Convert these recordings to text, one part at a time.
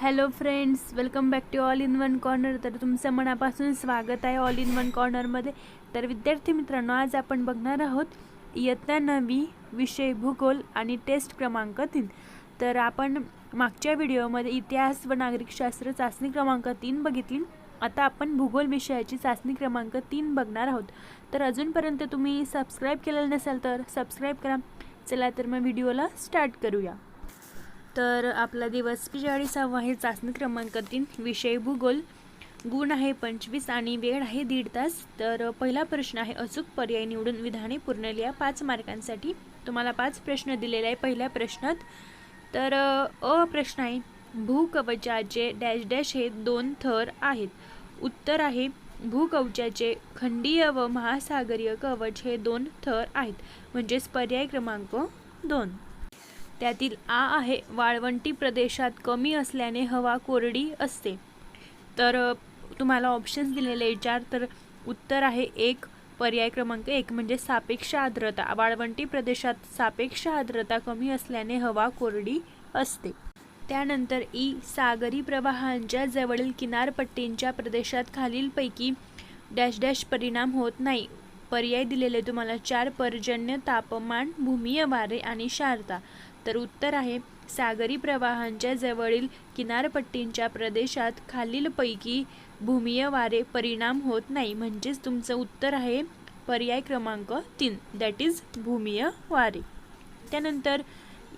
Hello friends, welcome back to all in one corner. तर तुमचं मनापासून स्वागत आहे ऑल इन वन कॉर्नरमध्ये. तर विद्यार्थी मित्रांनो, आज आपण बघणार आहोत इयत्ता 9वी विषय भूगोल आणि टेस्ट क्रमांक 3. तर आपण मागच्या व्हिडिओमध्ये इतिहास व नागरिकशास्त्र चाचणी क्रमांक 3 बघितली. आता आपण भूगोल विषयाची चाचणी क्रमांक 3 बघणार आहोत. तर अजूनपर्यंत तुम्ही सबस्क्राईब केलेलं नसेल तर सबस्क्राईब करा. चला तर मग व्हिडिओला स्टार्ट करूया. तर आपला दिवस 45वा आहे. चाचणी क्रमांक 3, विषय भूगोल. गुण आहे 25 आणि वेळ आहे 1.5 तास. तर पहिला प्रश्न आहे, अचूक पर्याय निवडून विधाने पूर्ण लिहा. 5 मार्कांसाठी तुम्हाला 5 प्रश्न दिलेले आहे. पहिल्या प्रश्नात तर प्रश्न आहे, भूकवचाचे डॅश डॅश हे 2 थर आहेत. उत्तर आहे, भूकवचाचे खंडीय व महासागरीय कवच हे 2 थर आहेत. म्हणजेच पर्याय क्रमांक 2. त्यातील आ आहे, वाळवंटी प्रदेशात कमी असल्याने हवा कोरडी असते. तर तुम्हाला ऑप्शन्स दिलेले 4. तर उत्तर आहे 1, पर्याय क्रमांक 1 म्हणजे सापेक्ष आर्द्रता. वाळवंटी प्रदेशात सापेक्ष आर्द्रता कमी असल्याने हवा कोरडी असते. त्यानंतर ई, सागरी प्रवाहांच्या जवळील किनारपट्टींच्या प्रदेशात खालीलपैकी डॅश डॅश परिणाम होत नाही. पर्याय दिलेले तुम्हाला 4, पर्जन्य, तापमान, भूमीय वारे आणि क्षारता. तर उत्तर आहे, सागरी प्रवाहांच्या जवळील किनारपट्टींच्या प्रदेशात खालीलपैकी भूमीय वारे परिणाम होत नाही. म्हणजेच तुमचं उत्तर आहे पर्याय क्रमांक 3, दॅट इज भूमीय वारे. त्यानंतर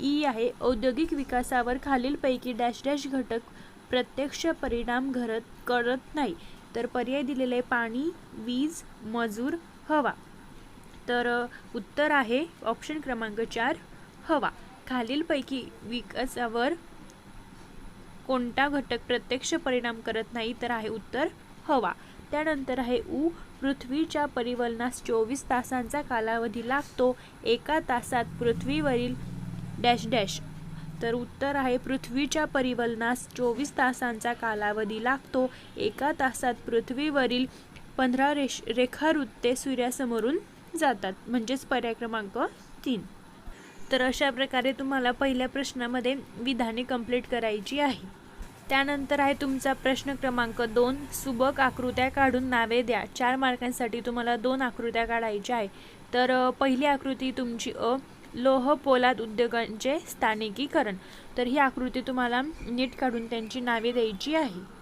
ई आहे, औद्योगिक विकासावर खालीलपैकी डॅश डॅश घटक प्रत्यक्ष परिणाम करत नाही. तर पर्याय दिलेले पाणी, वीज, मजूर, हवा. तर उत्तर आहे ऑप्शन क्रमांक 4, हवा. खालीलपैकी विकासावर कोणता घटक प्रत्यक्ष परिणाम करत नाही? तर आहे उत्तर हवा. त्यानंतर आहे ऊ, पृथ्वीच्या परिवलनास 24 तासांचा कालावधी लागतो. 1 तासात पृथ्वीवरील डॅश डॅश. तर उत्तर आहे, पृथ्वीच्या परिवलनास 24 तासांचा कालावधी लागतो. 1 तासात पृथ्वीवरील 15 रेखावृत्ते सूर्यासमोरून जातात. म्हणजेच पर्याय क्रमांक 3. तर अशा प्रकारे तुम्हाला पहिल्या प्रश्नामध्ये विधाने कंप्लीट करायची आहे. त्यानंतर आहे तुमचा प्रश्न क्रमांक 2, सुबक आकृत्या काढून नावे द्या. 4 मार्कांसाठी तुम्हाला 2 आकृत्या काढायच्या आहे. तर पहिली आकृती तुमची लोह पोलाद उद्योगांचे स्थानिकीकरण. तर ही आकृती तुम्हाला नीट काढून त्यांची नावे द्यायची आहे.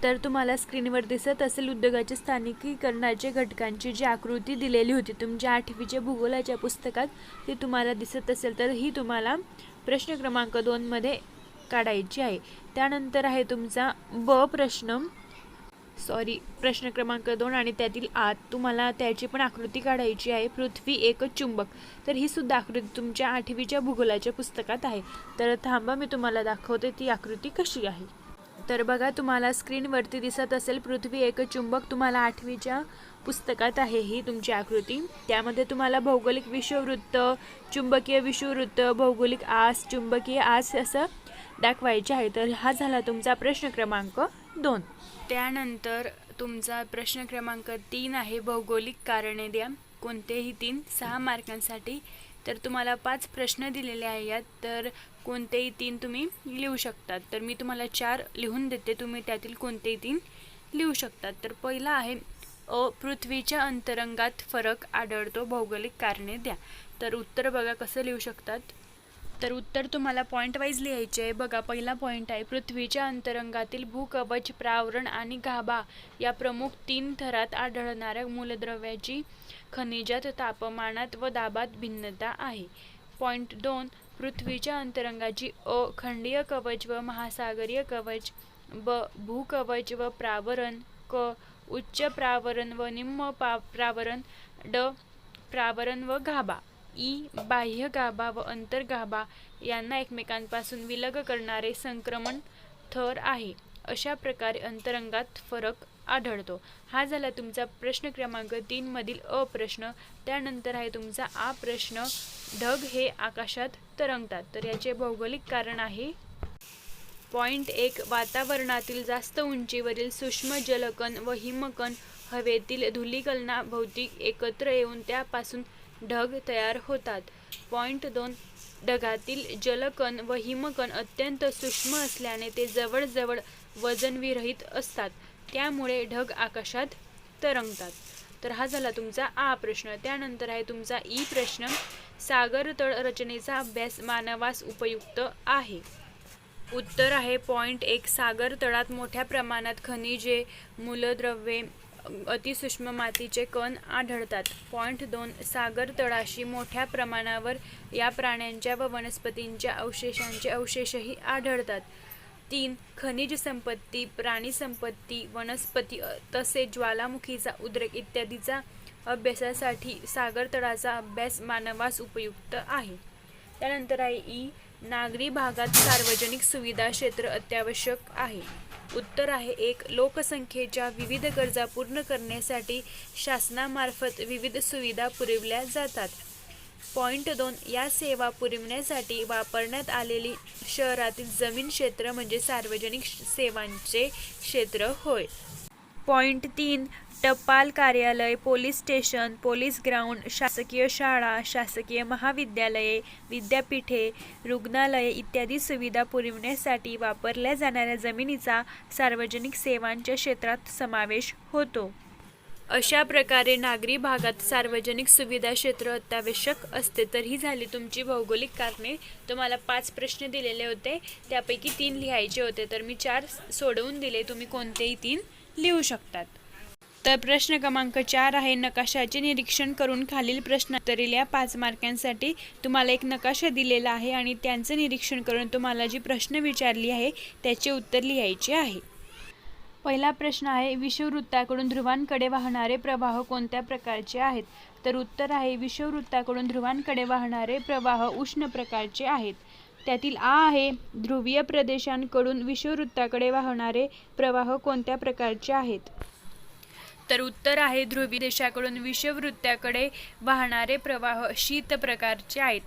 तर तुम्हाला स्क्रीनवर दिसत असेल उद्योगाच्या स्थानिकीकरणाचे घटकांची जी आकृती दिलेली होती तुमच्या 8वीच्या भूगोलाच्या पुस्तकात, ती तुम्हाला दिसत असेल तर ही तुम्हाला प्रश्न क्रमांक 2 मध्ये काढायची आहे. त्यानंतर आहे तुमचा प्रश्न क्रमांक 2 आणि त्यातील आत तुम्हाला त्याची पण आकृती काढायची आहे. पृथ्वी एक चुंबक. तर ही सुद्धा आकृती तुमच्या 8वीच्या भूगोलाच्या पुस्तकात आहे. तर थांबा, मी तुम्हाला दाखवते ती आकृती कशी आहे. तर बघा, तुम्हाला स्क्रीनवरती दिसत असेल पृथ्वी एक चुंबक. तुम्हाला 8वीच्या पुस्तकात आहे ही तुमची आकृती. त्यामध्ये तुम्हाला भौगोलिक विषुववृत्त, चुंबकीय विषुववृत्त, भौगोलिक आस, चुंबकीय आस असं दाखवायचे आहे. तर हा झाला तुमचा प्रश्न क्रमांक 2. त्यानंतर तुमचा प्रश्न क्रमांक 3 आहे, भौगोलिक कारणे द्या. कोणतेही 3, 6 मार्कांसाठी. तर तुम्हाला 5 प्रश्न दिलेले आहे यात. तर कोणतेही 3 तुम्ही लिहू शकतात. तर मी तुम्हाला 4 लिहून देते, तुम्ही त्यातील कोणतेही 3 लिहू शकतात. तर पहिला आहे, पृथ्वीच्या अंतरंगात फरक आढळतो. भौगोलिक कारणे द्या. तर उत्तर बघा कसं लिहू शकतात. तर उत्तर तुम्हाला पॉईंट वाईज लिहायचे आहे. बघा, पहिला पॉईंट आहे, पृथ्वीच्या अंतरंगातील भूकवच, प्रावरण आणि गाभा या प्रमुख 3 थरात आढळणाऱ्या मूलद्रव्याची खनिजात, तापमानात व दाबात भिन्नता आहे. पॉईंट 2, पृथ्वीच्या अंतरंगाची खंडीय कवच व महासागरीय कवच. ब, भूकवच व प्रावरण. क, उच्च प्रावरण व निम्न प्रावरण. ड, प्रावरण व गाभा. ई, बाह्य गाभा व अंतर्गाभा यांना एकमेकांपासून विलग करणारे संक्रमण थर आहे. अशा प्रकारे अंतरंगात फरक आढळतो. हा झाला तुमचा प्रश्न क्रमांक 3 मधील प्रश्न. त्यानंतर आहे तुमचा आ प्रश्न, ढग हे आकाशात तरंगतात. तर याचे भौगोलिक कारण आहे. पॉईंट 1, वातावरणातील जास्त उंचीवरील सूक्ष्म जलकण व हिमकण हवेतील धूलिकणाभोवती एकत्र येऊन त्यापासून ढग तयार होतात. 2. ढगातील जलकण व हिमकण अत्यंत सूक्ष्म असल्याने ते जवळजवळ वजनविरहित असतात, त्यामुळे ढग आकाशात तरंगतात. तर हा झाला तुमचा आ प्रश्न. त्यानंतर आहे तुमचा ई प्रश्न. सागर तळ रचनेचा अभ्यास मानवास उपयुक्त आहे. उत्तर आहे 1. सागर तळात मोठ्या प्रमाणात खनिजे, मूलद्रव्ये, अतिसूक्ष्म मातीचे कण आढळतात. 2. सागर तळाशी मोठ्या प्रमाणावर या प्राण्यांच्या व वनस्पतींच्या अवशेषांचे अवशेषही आढळतात. 3. खनिज संपत्ती, प्राणी संपत्ती, वनस्पती तसेच ज्वालामुखीचा उद्रेक इत्यादीचा अभ्यासासाठी सागर तळाचा अभ्यास मानवास उपयुक्त आहे. त्यानंतर आहे ई. नागरी भागात सार्वजनिक सुविधा क्षेत्र अत्यावश्यक आहे. उत्तर आहे 1. लोकसंख्येच्या विविध गरजा पूर्ण करण्यासाठी शासनामार्फत विविध सुविधा पुरविल्या जातात. 2. या सेवा पुरविण्यासाठी वापरण्यात आलेली शहरातील जमीन क्षेत्र म्हणजे सार्वजनिक सेवांचे क्षेत्र होय. 3. टपाल कार्यालय, पोलीस स्टेशन, पोलीस ग्राउंड, शासकीय शाळा, शासकीय महाविद्यालये, विद्यापीठे, रुग्णालये इत्यादी सुविधा पुरविण्यासाठी वापरल्या जाणाऱ्या जमिनीचा सार्वजनिक सेवांच्या क्षेत्रात समावेश होतो. अशा प्रकारे नागरी भागात सार्वजनिक सुविधा क्षेत्र अत्यावश्यक असते. तर ही झाली तुमची भौगोलिक कारणे. तुम्हाला 5 प्रश्न दिलेले होते, त्यापैकी 3 लिहायचे होते, तर मी 4 सोडवून दिले. तुम्ही कोणतेही 3 लिहू शकतात. तर प्रश्न क्रमांक 4 आहे नकाशाचे निरीक्षण करून खालील प्रश्न उत्तरे लिहा. 5 मार्कांसाठी तुम्हाला एक नकाशा दिलेला आहे आणि त्यांचं निरीक्षण करून तुम्हाला जी प्रश्न विचारली आहे त्याचे उत्तर लिहायचे आहे. पहिला प्रश्न आहे विषुववृत्ताकडून ध्रुवांकडे वाहणारे प्रवाह कोणत्या प्रकारचे आहेत. तर उत्तर आहे विषुववृत्ताकडून ध्रुवांकडे वाहणारे प्रवाह उष्ण प्रकारचे आहेत. त्यातील आ आहे ध्रुवीय प्रदेशांकडून विषुववृत्ताकडे वाहणारे प्रवाह कोणत्या प्रकारचे आहेत. तर उत्तर आहे ध्रुवीय देशाकडून विषुववृत्ताकडे वाहणारे प्रवाह शीत प्रकारचे आहेत.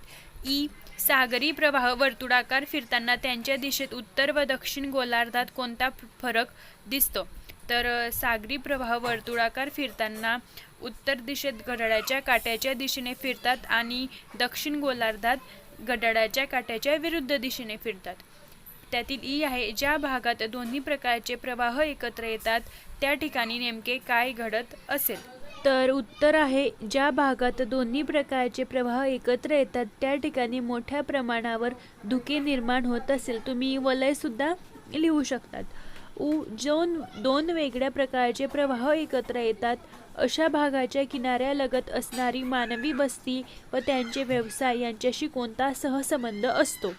ई. सागरी प्रवाह वर्तुळाकार फिरताना त्यांच्या दिशेत उत्तर व दक्षिण गोलार्धात कोणता फरक दिसतो. तर सागरी प्रवाह वर्तुळाकार फिरताना उत्तर दिशेत घड्याळाच्या काट्याच्या दिशेने फिरतात आणि दक्षिण गोलार्धात घड्याळाच्या काट्याच्या विरुद्ध दिशेने फिरतात. त्यातील ई आहे ज्या भागात दोन्ही प्रकारचे प्रवाह एकत्र येतात त्या ठिकाणी नेमके काय घडत असेल. तर उत्तर आहे ज्या भागात दोन्ही प्रकारचे प्रवाह एकत्र येतात त्या ठिकाणी मोठ्या प्रमाणावर धुके निर्माण होत असेल. तुम्ही वलयसुद्धा लिहू शकतात. दोन वेगळ्या प्रकारचे प्रवाह एकत्र येतात अशा भागाच्या किनाऱ्यालगत असणारी मानवी वस्ती व त्यांचे व्यवसाय यांच्याशी कोणता सहसंबंध असतो.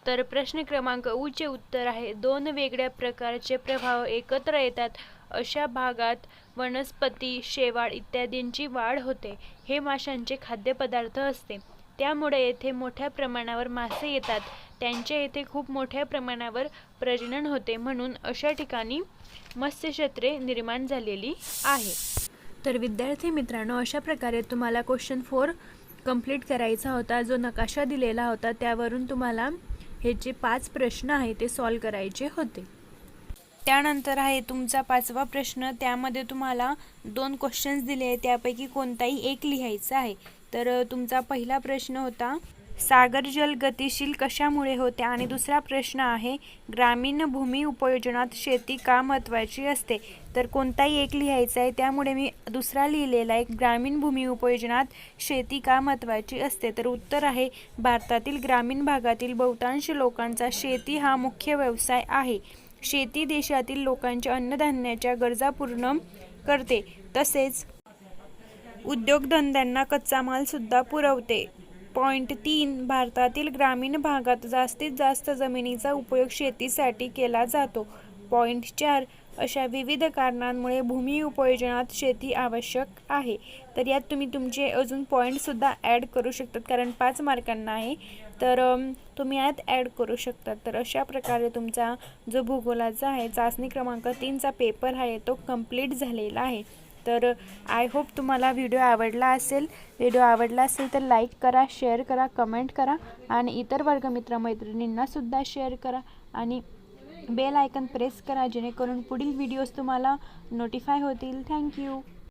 तर प्रश्न क्रमांक चे उत्तर आहे 2 वेगळ्या प्रकारचे प्रवाह एकत्र येतात अशा भागात वनस्पती, शेवाळ इत्यादींची वाढ होते. हे माशांचे खाद्यपदार्थ असते, त्यामुळे येथे मोठ्या प्रमाणावर मासे येतात. त्यांच्या येथे खूप मोठ्या प्रमाणावर प्रजनन होते, म्हणून अशा ठिकाणी मत्स्यक्षेत्रे निर्माण झालेली आहे. तर विद्यार्थी मित्रांनो, अशा प्रकारे तुम्हाला क्वेश्चन 4 कंप्लीट करायचा होता. जो नकाशा दिलेला होता त्यावरून तुम्हाला हे जे 5 प्रश्न आहे ते सॉल्व करायचे होते. त्यानंतर आहे तुमचा 5वा प्रश्न. त्यामध्ये तुम्हाला 2 क्वेश्चन्स दिले आहे, त्यापैकी कोणताही एक लिहायचा आहे. तर तुमचा पहिला प्रश्न होता सागर जल गतिशील कशामुळे होते आणि दुसरा प्रश्न आहे ग्रामीण भूमी उपयोजनात शेती का महत्त्वाची असते. तर कोणताही एक लिहायचा आहे, त्यामुळे मी दुसरा लिहिलेला आहे ग्रामीण भूमी उपयोजनात शेती का महत्त्वाची असते. तर उत्तर आहे भारतातील ग्रामीण भागातील बहुतांश लोकांचा शेती हा मुख्य व्यवसाय आहे. शेती देशातील लोकांच्या अन्नधान्याच्या गरजा पूर्ण करते, तसेच उद्योगधंद्यांना कच्चा माल सुद्धा पुरवते. 3. भारतातील ग्रामीण भागात जास्तीत जास्त जमिनीचा उपयोग शेतीसाठी केला जातो. 4. अशा विविध कारणांमुळे भूमी उपयोजनात शेती आवश्यक आहे. तर यात तुम्ही तुमचे अजून पॉईंटसुद्धा ॲड करू शकतात, कारण 5 मार्कांना आहे, तर तुम्ही यात ॲड करू शकतात. तर अशा प्रकारे तुमचा जो भूगोलाचा आहे चाचणी क्रमांक 3चा पेपर आहे तो कंप्लीट झालेला आहे. तर आय होप तुम्हाला व्हिडिओ आवडला असेल. तर लाईक करा, शेअर करा, कमेंट करा आणि इतर वर्गमित्रमैत्रिणींनासुद्धा शेअर करा आणि बेल आयकन प्रेस करा, जेणेकरून पुढील व्हिडिओज तुम्हाला नोटिफाय होतील. थँक्यू.